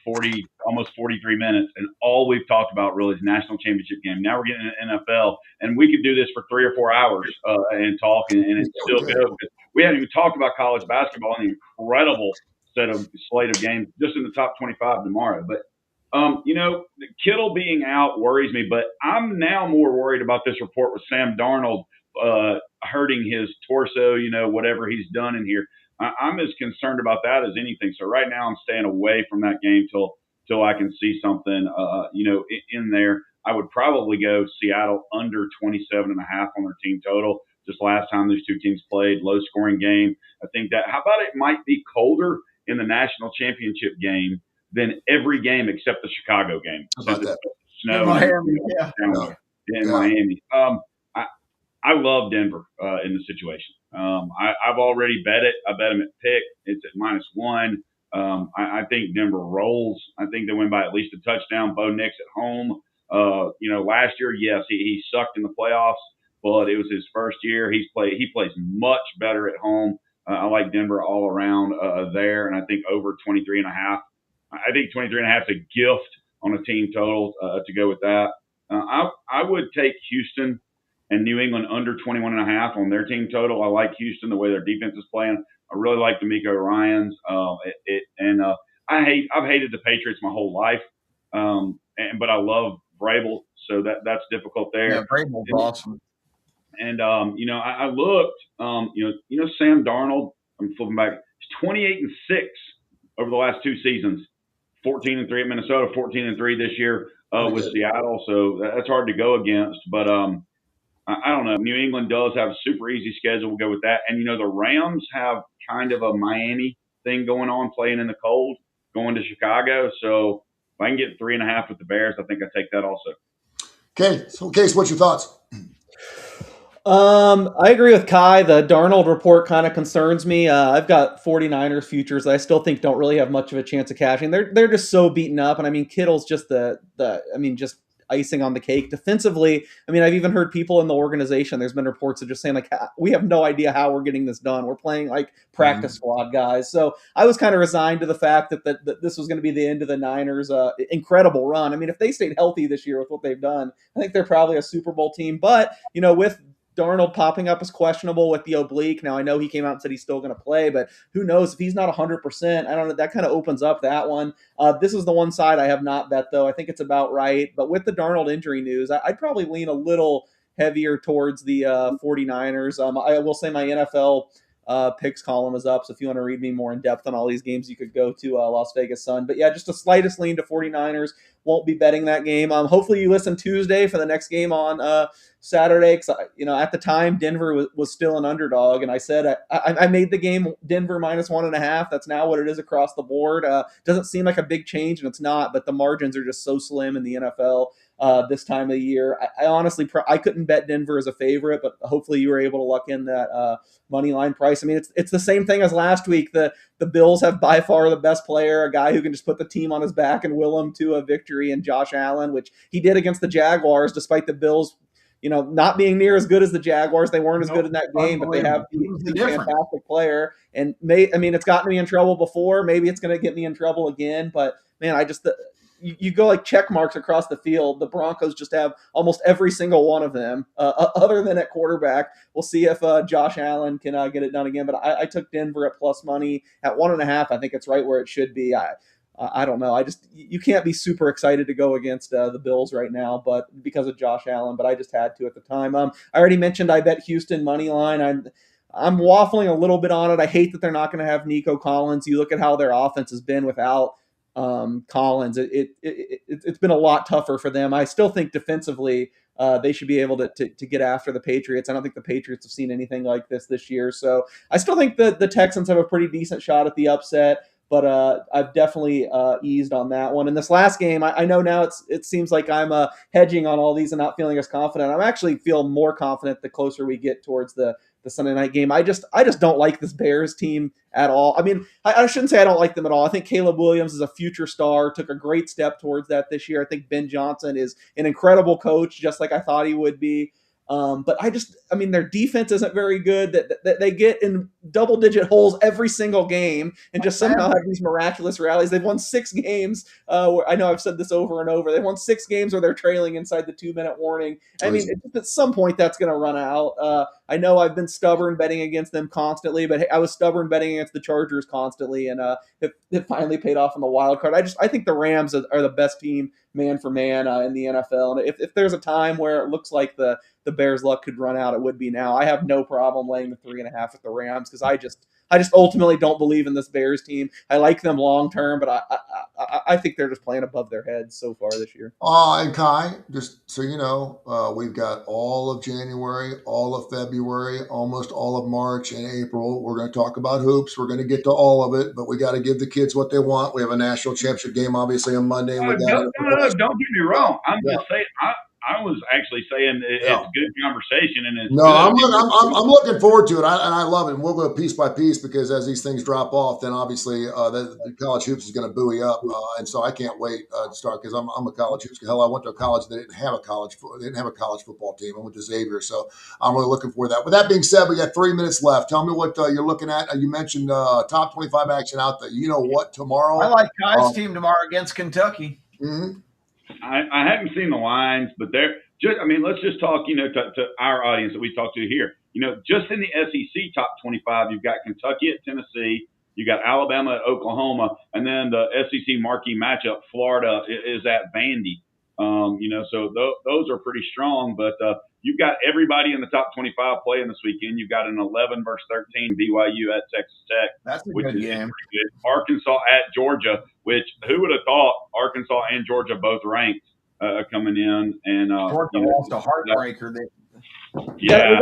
almost 43 minutes, and all we've talked about really is national championship game. Now we're getting an NFL, and we could do this for 3 or 4 hours and talk, and it's still good. We haven't even talked about college basketball and the incredible slate of games just in the top 25 tomorrow. But Kittle being out worries me, but I'm now more worried about this report with Sam Darnold hurting his torso. Whatever he's done in here. I'm as concerned about that as anything. So right now I'm staying away from that game till I can see something, in there. I would probably go Seattle under 27.5 on their team total. Just last time these two teams played, low scoring game. I think that. How about it might be colder in the national championship game than every game except the Chicago game. How about that? Snow in Miami, in Miami. I love Denver in the situation. I've already bet it. I bet them at pick. It's at -1. I think Denver rolls. I think they win by at least a touchdown. Bo Nix at home. Last year, yes, he sucked in the playoffs, but it was his first year. He plays much better at home. I like Denver all around there, and I think over 23.5. I think 23.5 is a gift on a team total to go with that. I would take Houston and New England under 21.5 on their team total. I like Houston, the way their defense is playing. I really like D'Amico Ryans. I've hated the Patriots my whole life. But I love Vrabel, so that's difficult there. Yeah, Vrabel's awesome. And I looked. Sam Darnold. I'm flipping back. He's 28-6 over the last 2 seasons. 14-3 at Minnesota, 14-3 this year with Seattle. So that's hard to go against. But I don't know. New England does have a super easy schedule. We'll go with that. And the Rams have kind of a Miami thing going on, playing in the cold, going to Chicago. So if I can get 3.5 with the Bears, I think I take that also. Okay. So, Case, what's your thoughts? I agree with Kai. The Darnold report kind of concerns me. I've got 49ers futures that I still think don't really have much of a chance of cashing. They're just so beaten up, and I mean Kittle's just just icing on the cake. Defensively, I mean I've even heard people in the organization. There's been reports of just saying like we have no idea how we're getting this done. We're playing like practice squad guys. So I was kind of resigned to the fact that this was going to be the end of the Niners' incredible run. I mean if they stayed healthy this year with what they've done, I think they're probably a Super Bowl team. But with Darnold popping up as questionable with the oblique. Now, I know he came out and said he's still going to play, but who knows if he's not 100%. I don't know. That kind of opens up that one. This is the one side I have not bet, though. I think it's about right. But with the Darnold injury news, I'd probably lean a little heavier towards the 49ers. I will say my NFL picks column is up, so if you want to read me more in depth on all these games, you could go to Las Vegas Sun. But yeah, just the slightest lean to 49ers. Won't be betting that game. Hopefully you listen Tuesday for the next game on Saturday, because at the time Denver was still an underdog, and I said I made the game Denver -1.5. That's now what it is across the board. Doesn't seem like a big change, and it's not, but the margins are just so slim in the NFL this time of the year. I honestly I couldn't bet Denver as a favorite, but hopefully you were able to luck in that money line price. I mean, it's the same thing as last week. The Bills have by far the best player, a guy who can just put the team on his back and will them to a victory, in Josh Allen, which he did against the Jaguars, despite the Bills not being near as good as the Jaguars. They weren't as good in that game, but they have a fantastic player. And it's gotten me in trouble before. Maybe it's going to get me in trouble again. But man, you go like check marks across the field. The Broncos just have almost every single one of them, other than at quarterback. We'll see if Josh Allen can get it done again. But I took Denver at plus money at 1.5. I think it's right where it should be. I don't know. You can't be super excited to go against the Bills right now, but because of Josh Allen. But I just had to at the time. I already mentioned I bet Houston money line. I'm waffling a little bit on it. I hate that they're not going to have Nico Collins. You look at how their offense has been without Collins. It's been a lot tougher for them. I still think defensively they should be able to get after the Patriots. I don't think the Patriots have seen anything like this year. So I still think that the Texans have a pretty decent shot at the upset. But I've definitely eased on that one. In this last game, I know now it seems like I'm hedging on all these and not feeling as confident. I actually feel more confident the closer we get towards the Sunday night game. I just don't like this Bears team at all. I mean, I shouldn't say I don't like them at all. I think Caleb Williams is a future star, took a great step towards that this year. I think Ben Johnson is an incredible coach, just like I thought he would be. But their defense isn't very good. That they get in double-digit holes every single game and just somehow have these miraculous rallies. They've won 6 games. Where I know I've said this over and over. They've won 6 games where they're trailing inside the 2-minute warning. I mean, at some point that's going to run out. I know I've been stubborn betting against them constantly, but I was stubborn betting against the Chargers constantly, and it finally paid off on the wild card. I think the Rams are the best team man for man in the NFL. And if there's a time where it looks like the Bears' luck could run out, it would be now. I have no problem laying the 3.5 with the Rams because I just ultimately don't believe in this Bears team. I like them long term, but I think they're just playing above their heads so far this year. And Kai, just so you know, we've got all of January, all of February, almost all of March and April. We're going to talk about hoops. We're going to get to all of it, but we got to give the kids what they want. We have a national championship game, obviously, on Monday. And don't get me wrong. I'm just saying. I was actually saying it's good conversation, and it's I'm looking forward to it, and I love it. And we'll go piece by piece because as these things drop off, then obviously the college hoops is going to buoy up, and so I can't wait to start because I'm a college hoops. Hell, I went to a college that didn't have a college football team. I went to Xavier, so I'm really looking forward to that. With that being said, we got 3 minutes left. Tell me what you're looking at. You mentioned top 25 action out there. You know what tomorrow? I like Kai's team tomorrow against Kentucky. Mm-hmm. I haven't seen the lines, but they're just. I mean, let's just talk. To our audience that we talk to here. Just in the SEC top 25, you've got Kentucky at Tennessee, you got Alabama at Oklahoma, and then the SEC marquee matchup, Florida is at Vandy. So those are pretty strong. But you've got everybody in the top 25 playing this weekend. You've got an 11 versus 13 BYU at Texas Tech. That's a good game. Good. Arkansas at Georgia, which who would have thought Arkansas and Georgia both ranked coming in, and Georgia lost a heartbreaker. Yeah,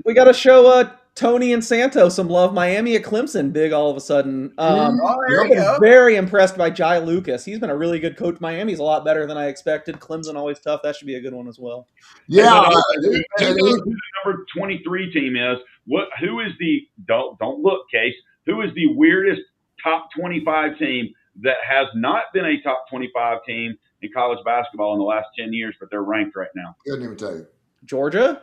we got to show Tony and Santo some love. Miami at Clemson, big all of a sudden. There I've you been go. very impressed by Jai Lucas. He's been a really good coach. Miami's a lot better than I expected. Clemson always tough. That should be a good one as well. Yeah, who the number 23 team is? Who is the don't look, Case? Who is the weirdest top 25 team that has not been a top 25 team in college basketball in the last 10 years, but they're ranked right now? Couldn't even tell you. Georgia?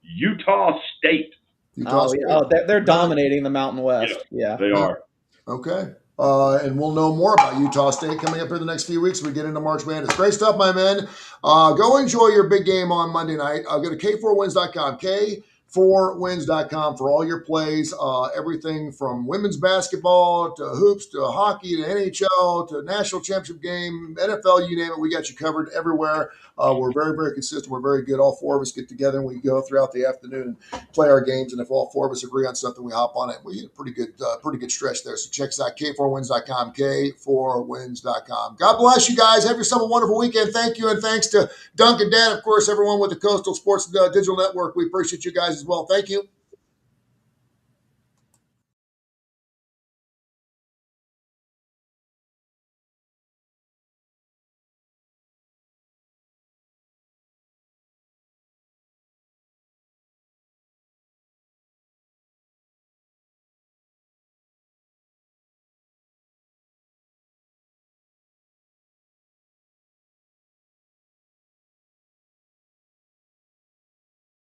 Utah State. They're dominating the Mountain West. Yeah. They are. Okay. And we'll know more about Utah State coming up here the next few weeks. We get into March Madness. Great stuff, my men. Go enjoy your big game on Monday night. Go to K4Wins.com. K4Wins.com for all your plays. Everything from women's basketball to hoops to hockey to NHL to national championship game, NFL, you name it. We got you covered everywhere. We're very, very consistent. We're very good. All four of us get together and we go throughout the afternoon and play our games. And if all four of us agree on something, we hop on it. We get a pretty good stretch there. So check us out, K4Wins.com, K4Wins.com. God bless you guys. Have yourself a wonderful weekend. Thank you. And thanks to Duncan Dan, of course, everyone with the Coastal Sports Digital Network. We appreciate you guys as well. Thank you.